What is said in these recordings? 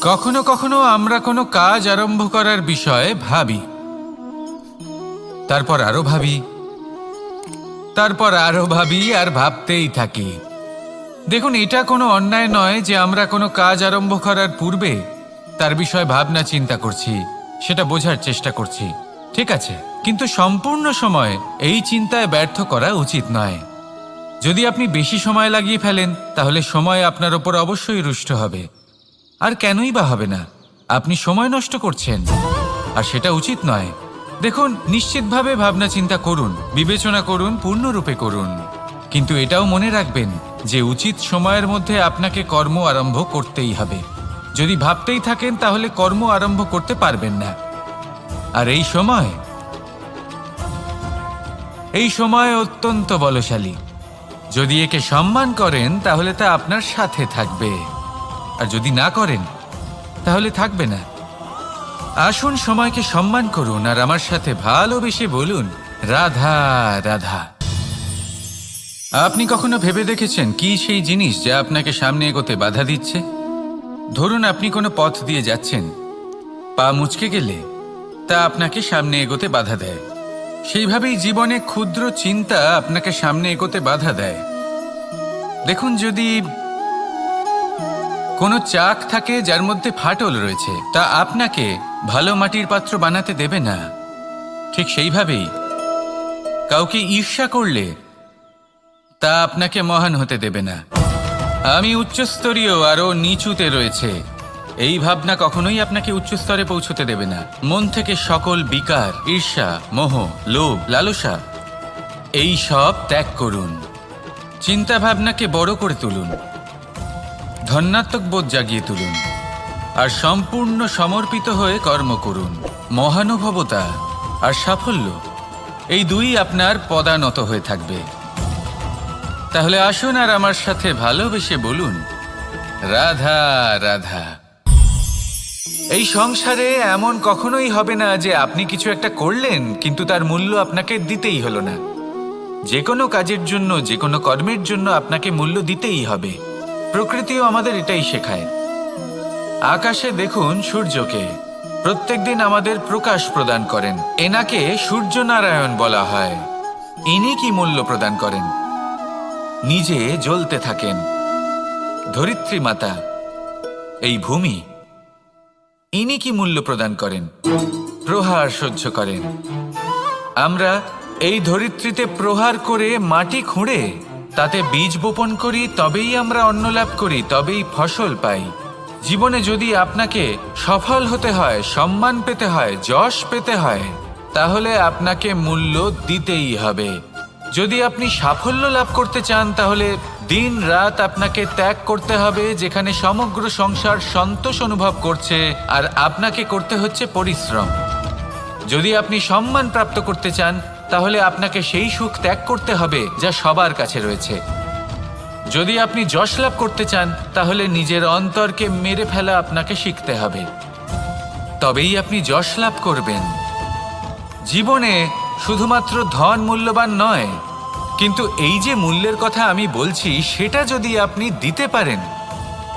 কখনো কখনো আমরা কোনো কাজ আরম্ভ করার বিষয়ে ভাবি, তারপর আরো ভাবি, তারপর আরো ভাবি, আর ভাবতেই থাকি। দেখুন, এটা কোনো অন্যায় নয় যে আমরা কোনো কাজ আরম্ভ করার পূর্বে তার বিষয়ে ভাবনা চিন্তা করছি, সেটা বোঝার চেষ্টা করছি, ঠিক আছে, কিন্তু সম্পূর্ণ সময় এই চিন্তায় ব্যর্থ করা উচিত নয়। যদি আপনি বেশি সময় লাগিয়ে ফেলেন তাহলে সময় আপনার ওপর অবশ্যই রুষ্ট হবে। আর কেনই বা হবে না? আপনি সময় নষ্ট করছেন, আর সেটা উচিত নয়। দেখুন, নিশ্চিতভাবে ভাবনা চিন্তা করুন, বিবেচনা করুন, পূর্ণরূপে করুন, কিন্তু এটাও মনে রাখবেন যে উচিত সময়ের মধ্যে আপনাকে কর্ম আরম্ভ করতেই হবে। যদি ভাবতেই থাকেন তাহলে কর্ম আরম্ভ করতে পারবেন না। আর এই সময় অত্যন্ত বলশালী। যদি একে সম্মান করেন তাহলে তা আপনার সাথে থাকবে, আর যদি না করেন তাহলে থাকবে না। আসুন সময়কে সম্মান করুন আর আমার সাথে ভালোবেসে বলুন, রাধা রাধা। আপনি কখনো ভেবে দেখেছেন কি সেই জিনিস যা আপনাকে সামনে এগোতে বাধা দিচ্ছে? ধরুন আপনি কোনো পথ দিয়ে যাচ্ছেন, পা মুচকে গেলে তা আপনাকে সামনে এগোতে বাধা দেয়। সেইভাবেই জীবনে ক্ষুদ্র চিন্তা আপনাকে সামনে এগোতে বাধা দেয়। দেখুন, যদি কোনো চাক থাকে যার মধ্যে ফাটল রয়েছে, তা আপনাকে ভালো মাটির পাত্র বানাতে দেবে না। ঠিক সেইভাবেই কাউকে ঈর্ষা করলে তা আপনাকে মহান হতে দেবে না। আমি উচ্চস্তরীয়, আরও নিচুতে রয়েছে, এই ভাবনা কখনোই আপনাকে উচ্চস্তরে পৌঁছতে দেবে না। মন থেকে সকল বিকার, ঈর্ষা, মোহ, লোভ, লালসা এই সব ত্যাগ করুন। চিন্তা ভাবনাকে বড় করে তুলুন, ধন্যাত্মক বোধ জাগিয়ে তুলুন, আর সম্পূর্ণ সমর্পিত হয়ে কর্ম করুন। মহানুভবতা আর সাফল্য এই দুই আপনার পদানত হয়ে থাকবে। তাহলে আসুন আর আমার সাথে ভালোবেসে বলুন, রাধা রাধা। এই সংসারে এমন কখনোই হবে না যে আপনি কিছু একটা করলেন কিন্তু তার মূল্য আপনাকে দিতেই হলো না। যে কোনো কাজের জন্য, যে কোনো কর্মের জন্য আপনাকে মূল্য দিতেই হবে। প্রকৃতিও আমাদের এটাই শেখায়। আকাশে দেখুন সূর্যকে, প্রত্যেকদিন আমাদের প্রকাশ প্রদান করেন। এনাকে সূর্যনারায়ণ বলা হয়। ইনি কি মূল্য প্রদান করেন? নিজে জ্বলতে থাকেন। ধরিত্রী মাতা, এই ভূমি, ইনি কি মূল্য প্রদান করেন? প্রহার সহ্য করেন। আমরা এই ধরিত্রীতে প্রহার করে মাটি খুঁড়ে তাতে বীজ বপন করি, তবেই আমরা অন্ন লাভ করি, তবেই ফসল পাই। জীবনে যদি আপনাকে সফল হতে হয়, সম্মান পেতে হয়, যশ পেতে হয়, তাহলে আপনাকে মূল্য দিতেই হবে। যদি আপনি সাফল্য লাভ করতে চান তাহলে দিন রাত আপনাকে ত্যাগ করতে হবে, যেখানে সমগ্র সংসার সন্তোষ অনুভব করছে, আর আপনাকে করতে হচ্ছে পরিশ্রম। যদি আপনি সম্মান প্রাপ্ত করতে চান তাহলে আপনাকে সেই সুখ ত্যাগ করতে হবে যা সবার কাছে রয়েছে। যদি আপনি যশ লাভ করতে চান তাহলে নিজের অন্তরকে মেরে ফেলা আপনাকে শিখতে হবে, তবেই আপনি যশ লাভ করবেন। জীবনে শুধুমাত্র ধন মূল্যবান নয়, কিন্তু এই যে মূল্যের কথা আমি বলছি সেটা যদি আপনি দিতে পারেন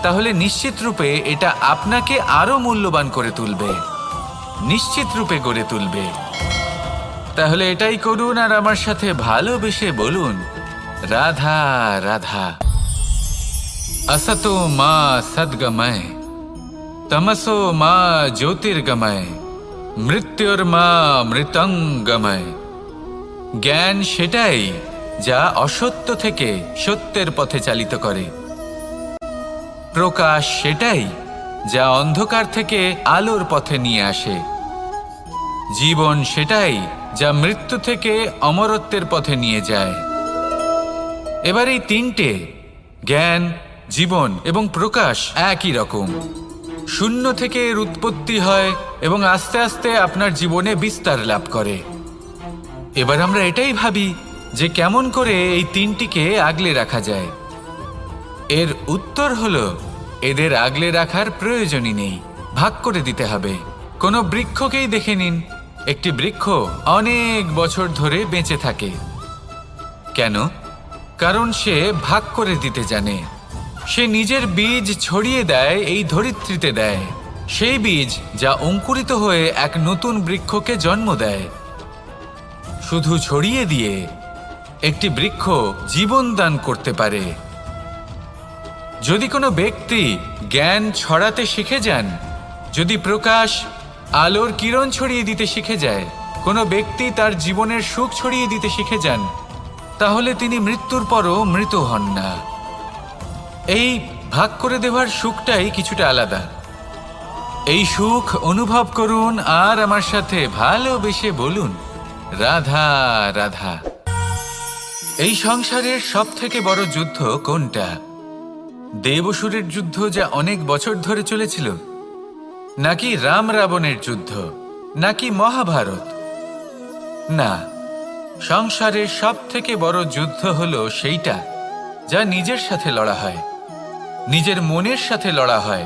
তাহলে নিশ্চিত রূপে এটা আপনাকে আরো মূল্যবান করে তুলবে, নিশ্চিত রূপে গড়ে তুলবে। তাহলে এটাই করুন আর আমার সাথে ভালোবেসে বলুন, রাধা রাধা। असतो मा सद्गमय, तमसो मा ज्योतिर्गमय, মৃত্যুর্মা মৃতঙ্গময়। জ্ঞান সেটাই যা অসত্য থেকে সত্যের পথে চালিত করে। প্রকাশ সেটাই যা অন্ধকার থেকে আলোর পথে নিয়ে আসে। জীবন সেটাই যা মৃত্যু থেকে অমরত্বের পথে নিয়ে যায়। এবার এই তিনটে, জ্ঞান, জীবন এবং প্রকাশ, একই রকম। শূন্য থেকে এর উৎপত্তি হয় এবং আস্তে আস্তে আপনার জীবনে বিস্তার লাভ করে। এবার আমরা এটাই ভাবি যে কেমন করে এই তিনটিকে আগলে রাখা যায়। এর উত্তর হলো, এদের আগলে রাখার প্রয়োজনই নেই, ভাগ করে দিতে হবে। কোনো বৃক্ষকেই দেখে নিন, একটি বৃক্ষ অনেক বছর ধরে বেঁচে থাকে। কেন? কারণ সে ভাগ করে দিতে জানে। সে নিজের বীজ ছড়িয়ে দেয়, এই ধরিত্রীতে দেয়, সেই বীজ যা অঙ্কুরিত হয়ে এক নতুন বৃক্ষকে জন্ম দেয়। শুধু ছড়িয়ে দিয়ে একটি বৃক্ষ জীবন দান করতে পারে। যদি কোনো ব্যক্তি জ্ঞান ছড়াতে শিখে যান, যদি প্রকাশ আলোর কিরণ ছড়িয়ে দিতে শিখে যায়, কোনো ব্যক্তি তার জীবনের সুখ ছড়িয়ে দিতে শিখে যান, তাহলে তিনি মৃত্যুর পরও মৃত হন না। এই ভাগ করে দেওয়ার সুখটাই কিছুটা আলাদা। এই সুখ অনুভব করুন আর আমার সাথে ভালোবেসে বলুন, রাধা রাধা। এই সংসারের সব থেকে বড় যুদ্ধ কোনটা? দেব-অসুরের যুদ্ধ যা অনেক বছর ধরে চলেছিল, নাকি রাম রাবণের যুদ্ধ, নাকি মহাভারত? না, সংসারের সব থেকে বড় যুদ্ধ হলো সেইটা যা নিজের সাথে লড়া হয়, নিজের মনের সাথে লড়া হয়,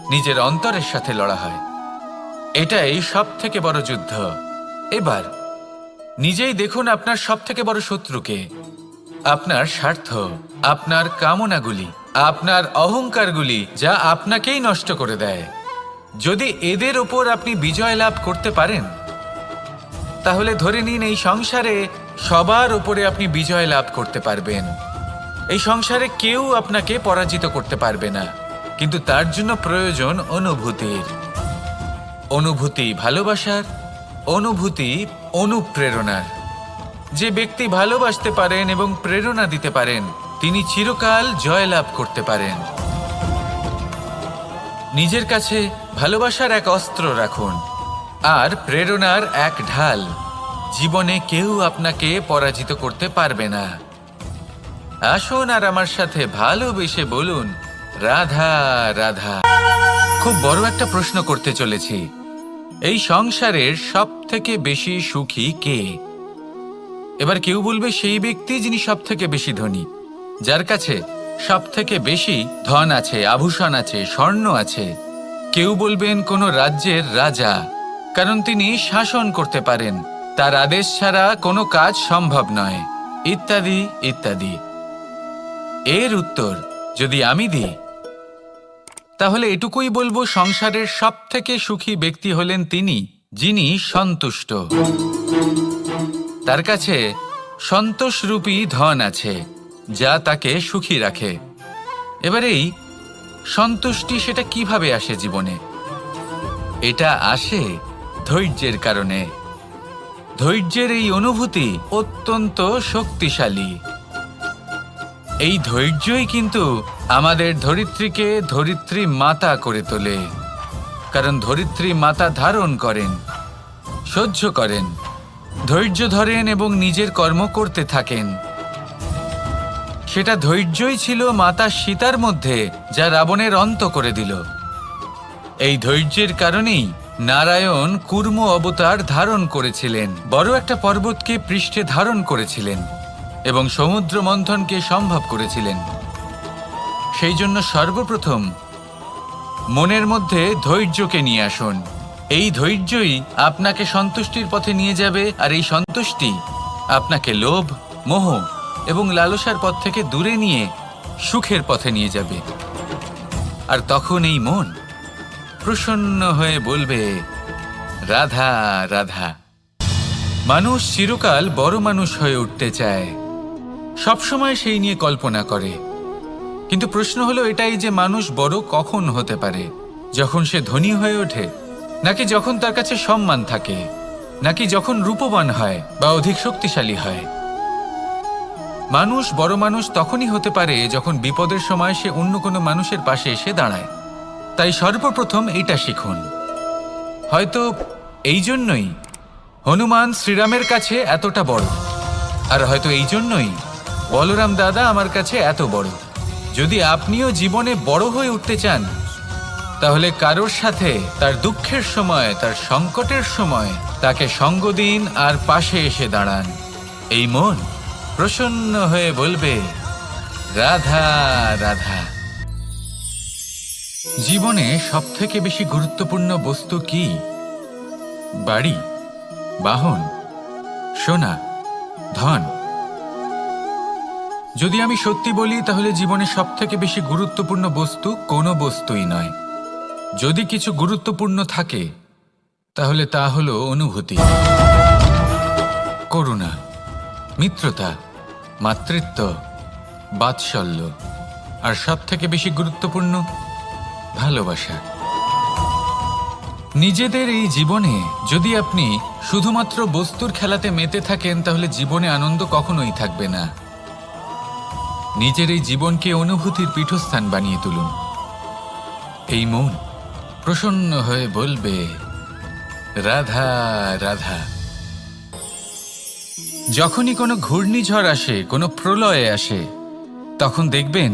নিজের অন্তরের সাথে লড়া হয়। এটাই সব থেকে বড় যুদ্ধ। এবার নিজেই দেখুন আপনার সব থেকে বড় শত্রুকে। আপনার স্বার্থ, আপনার কামনাগুলি, আপনার অহংকারগুলি, যা আপনাকেই নষ্ট করে দেয়। যদি এদের ওপর আপনি বিজয় লাভ করতে পারেন, তাহলে ধরে নিন এই সংসারে সবার ওপরে আপনি বিজয় লাভ করতে পারবেন। এই সংসারে কেউ আপনাকে পরাজিত করতে পারবে না। কিন্তু তার জন্য প্রয়োজন অনুভূতির। অনুভূতি ভালোবাসার, অনুভূতি অনুপ্রেরণার। যে ব্যক্তি ভালোবাসতে পারেন এবং প্রেরণা দিতে পারেন, তিনি চিরকাল জয়লাভ করতে পারেন। নিজের কাছে ভালোবাসার এক অস্ত্র রাখুন আর প্রেরণার এক ঢাল। জীবনে কেউ আপনাকে পরাজিত করতে পারবে না। আসুন আর আমার সাথে ভালোবেসে বলুন, রাধা রাধা। খুব বড় একটা প্রশ্ন করতে চলেছি। এই সংসারের সব থেকে বেশি সুখী কে? এবার কেউ বলবে সেই ব্যক্তি যিনি সব থেকে বেশি ধনী, যার কাছে সব থেকে বেশি ধন আছে, আভূষণ আছে, স্বর্ণ আছে। কেউ বলবেন কোনো রাজ্যের রাজা, কারণ তিনি শাসন করতে পারেন, তার আদেশ ছাড়া কোনো কাজ সম্ভব নয়, ইত্যাদি ইত্যাদি। এর উত্তর যদি আমি দিই, তাহলে এটুকুই বলবো, সংসারের সব থেকে সুখী ব্যক্তি হলেন তিনি যিনি সন্তুষ্ট। তার কাছে সন্তোষরূপী ধন আছে, যা তাকে সুখী রাখে। এবার এই সন্তুষ্টি, সেটা কিভাবে আসে জীবনে? এটা আসে ধৈর্যের কারণে। ধৈর্যের এই অনুভূতি অত্যন্ত শক্তিশালী। এই ধৈর্যই কিন্তু আমাদের ধরিত্রীকে ধরিত্রী মাতা করে তোলে। কারণ ধরিত্রী মাতা ধারণ করেন, সহ্য করেন, ধৈর্য ধরেন এবং নিজের কর্ম করতে থাকেন। সেটা ধৈর্যই ছিল মাতা সীতার মধ্যে, যা রাবণের অন্ত করে দিল। এই ধৈর্যের কারণেই নারায়ণ কুর্ম অবতার ধারণ করেছিলেন, বড় একটা পর্বতকে পৃষ্ঠে ধারণ করেছিলেন এবং সমুদ্র মন্থনকে সম্ভব করেছিলেন। সেই জন্য সর্বপ্রথম মনের মধ্যে ধৈর্যকে নিয়ে আসুন। এই ধৈর্যই আপনাকে সন্তুষ্টির পথে নিয়ে যাবে, আর এই সন্তুষ্টি আপনাকে লোভ, মোহ এবং লালসার পথ থেকে দূরে নিয়ে সুখের পথে নিয়ে যাবে। আর তখন এই মন প্রসন্ন হয়ে বলবে, রাধা রাধা। মানুষ চিরকাল বড় মানুষ হয়ে উঠতে চায়, সবসময় সেই নিয়ে কল্পনা করে। কিন্তু প্রশ্ন হলো এটাই যে মানুষ বড় কখন হতে পারে? যখন সে ধনী হয়ে ওঠে, নাকি যখন তার কাছে সম্মান থাকে, নাকি যখন রূপবান হয় বা অধিক শক্তিশালী হয়? মানুষ বড় মানুষ তখনই হতে পারে যখন বিপদের সময় সে অন্য কোনো মানুষের পাশে এসে দাঁড়ায়। তাই সর্বপ্রথম এইটা শিখুন। হয়তো এই জন্যই হনুমান শ্রীরামের কাছে এতটা বড়, আর হয়তো এই জন্যই বলরাম দাদা আমার কাছে এত বড়। যদি আপনিও জীবনে বড় হয়ে উঠতে চান, তাহলে কারোর সাথে তার দুঃখের সময়, তার সংকটের সময় তাকে সঙ্গ দিন আর পাশে এসে দাঁড়ান। এই মন প্রসন্ন হয়ে বলবে, রাধা রাধা। জীবনে সবথেকে বেশি গুরুত্বপূর্ণ বস্তু কি? বাড়ি, বাহন, সোনা, ধন। যদি আমি সত্যি বলি তাহলে জীবনে সবথেকে বেশি গুরুত্বপূর্ণ বস্তু কোনো বস্তুই নয়। যদি কিছু গুরুত্বপূর্ণ থাকে তাহলে তা হলো অনুভূতি, করুণা, মিত্রতা, মাতৃত্ব, বাৎসল্য, আর সবথেকে বেশি গুরুত্বপূর্ণ ভালোবাসা। নিজেদের এই জীবনে যদি আপনি শুধুমাত্র বস্তুর খেলাতে মেতে থাকেন তাহলে জীবনে আনন্দ কখনোই থাকবে না। নিজের এই জীবনকে অনুভূতির পীঠস্থান বানিয়ে তুলুন। এই মন প্রসন্ন হয়ে বলবে, রাধা রাধা। যখনই কোনো ঘূর্ণিঝড় আসে, কোনো প্রলয়ে আসে, তখন দেখবেন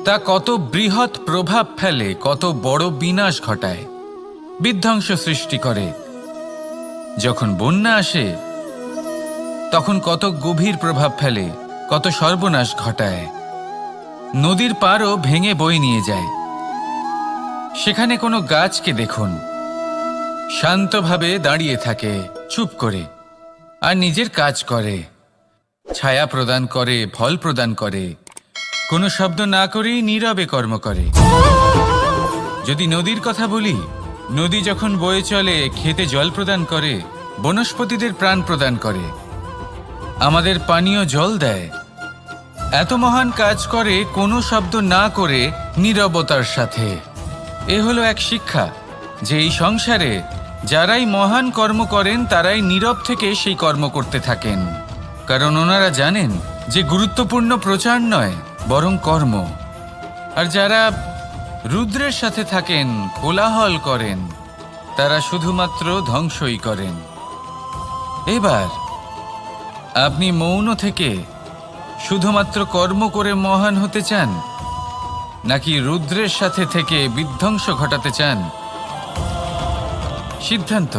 তা কত বৃহৎ প্রভাব ফেলে, কত বড় বিনাশ ঘটায়, বিধ্বংস সৃষ্টি করে। যখন বন্যা আসে তখন কত গভীর প্রভাব ফেলে, কত সর্বনাশ ঘটায়। নদীর পাড়ও ভেঙে বয়ে নিয়ে যায়। সেখানে কোনো গাছকে দেখুন, শান্তভাবে দাঁড়িয়ে থাকে, চুপ করে, আর নিজের কাজ করে, ছায়া প্রদান করে, ফল প্রদান করে, কোনো শব্দ না করেই নীরবে কর্ম করে। যদি নদীর কথা বলি, নদী যখন বয়ে চলে খেতে জল প্রদান করে, বনস্পতিদের প্রাণ প্রদান করে, আমাদের পানীয় জল দেয়। এত মহান কাজ করে কোনো শব্দ না করে, নীরবতার সাথে। এ হলো এক শিক্ষা যে এই সংসারে যারাই মহান কর্ম করেন তারাই নীরব থেকে সেই কর্ম করতে থাকেন, কারণ ওনারা জানেন যে গুরুত্বপূর্ণ প্রচার নয় বরং কর্ম। আর যারা রুদ্রের সাথে থাকেন, কোলাহল করেন, তারা শুধুমাত্র ধ্বংসই করেন। এবার আপনি মৌন থেকে শুধুমাত্র কর্ম করে মহান হতে চান, নাকি রুদ্রের সাথে থেকে বিধ্বংস ঘটাতে চান? সিদ্ধান্ত